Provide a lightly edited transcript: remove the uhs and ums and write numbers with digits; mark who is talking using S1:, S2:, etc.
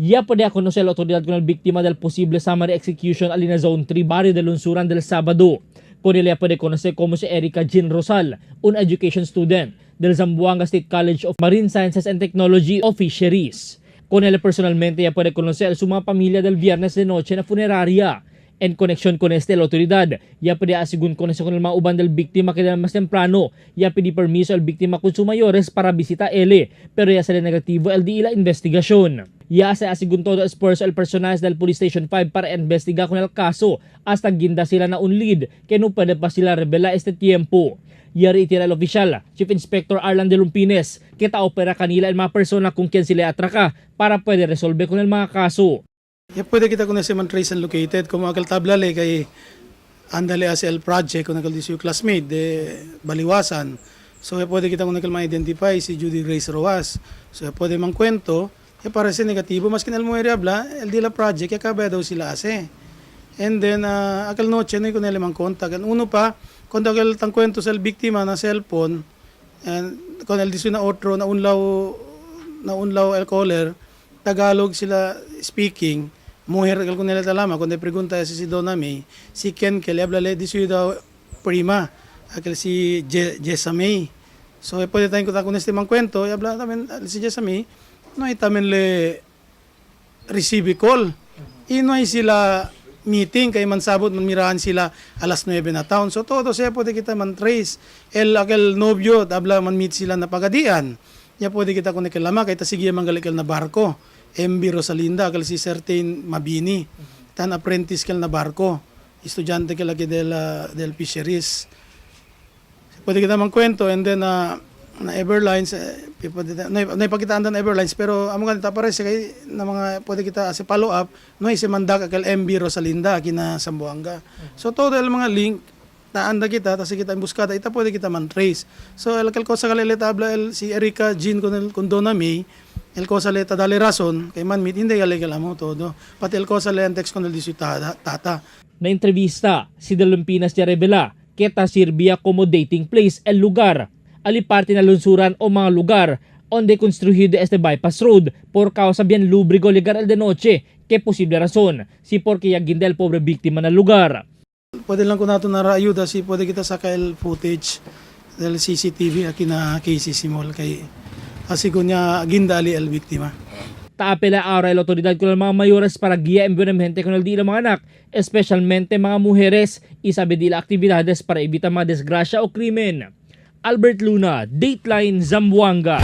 S1: Ya puede a conocer la autoridad con el víctima del posible summary execution ali na Zone 3 barrio de Lunsuran del Sabado. Con ella puede conocer como si Erica Jean Rosal, un education student del Zamboanga State College of Marine Sciences and Technology o Fisheries. Con ella personalmente ya puede conocer a su mga pamilya del viernes de noche na funeraria. En conexión con la autoridad, ya puede asigun conocer con el mga uban del biktima que más temprano, ya pidi permiso al biktima con su mayores para visita ele, pero ya sale negativo el di la investigasyon. Ya se asigun todo esfuerzo el personal del Police Station 5 para investigar con el caso, hasta ginda sila na un lead, que no pwede pa sila revela este tiempo. Yari itira el oficial, Chief Inspector Arlan de Lumpines, que ta-opera kanila el mga persona kung kien sila atraka para pwede resolve con el mga kaso.
S2: Ya pwede kita kung nasa man trace and located, kung akal tablale kay andale as el project, kung akal disu classmate, de baliwasan. So ya pwede kita kung nakal ma-identify si Judy Grace Roas. So ya pwede mang kwento, ya parece negatibo, mas kinal mo habla, el di la project, ya kabaya daw sila ase. And then, akal noche, no yung mang contact. Uno pa, kung akal tang kwento sa biktima na cellphone, and kung el disu na otro, na unlaw el caller, Tagalog sila speaking, mujer kung nila talama, kung pregunta si Donna May, si Ken Kelly, hablale di siya daw prima, akal si Jessa May. So, pwede tayong kung este mang kwento, habla namin si Jessa May, no ay tamin le receive call. Ino ay sila meeting, kay mansabot, manmirahan sila alas 9 na taon. So, todo siya pwede kita man trace. Akal nobyo, habla man meet sila na pagadian. Ya pwede kita kung nakalama, kaya sige manggalikal na barko. MB Rosalinda, kal si Certain Mabini. Tan apprentice kal na barko. Estudyante kal lagi del Fisheries. Pwede kita mangkwento, and then na Everlines, naipakitaan na Everlines, pero amo ganito pare kay na mga pwede kita as follow up, no si mandak kal MB Rosalinda kina Zamboanga. So todo el mga link naanda kita, tapos kita buskada, ita pwede kita man trace. So, el cosa kalilita habla si Erica Jean con Donna May, el cosa leta dale razon, kay man meet, hindi galigala mo todo. Pati el cosa le antex con el disu tata.
S1: Na entrevista, si de Lumpinas ya revela que ta sirvía como dating place el lugar, aliparte na lunsuran o mga lugar onde construido este bypass road por causa bien lúbrico lugar el de noche, que posible razón, si porque yagin del pobre biktima na lugar.
S2: Pwede lang ko nato na ayuda si pwede kita saka el footage del CCTV aquí na KCC Mall kay asigo niya gindali el biktima.
S1: Taapela ahora el autoridad con el mga mayores para guía environmente con el di mga anak, especialmente mga mujeres, y sabi di la actividades para evitar mga desgrasya o krimen. Albert Luna, Dateline Zamboanga.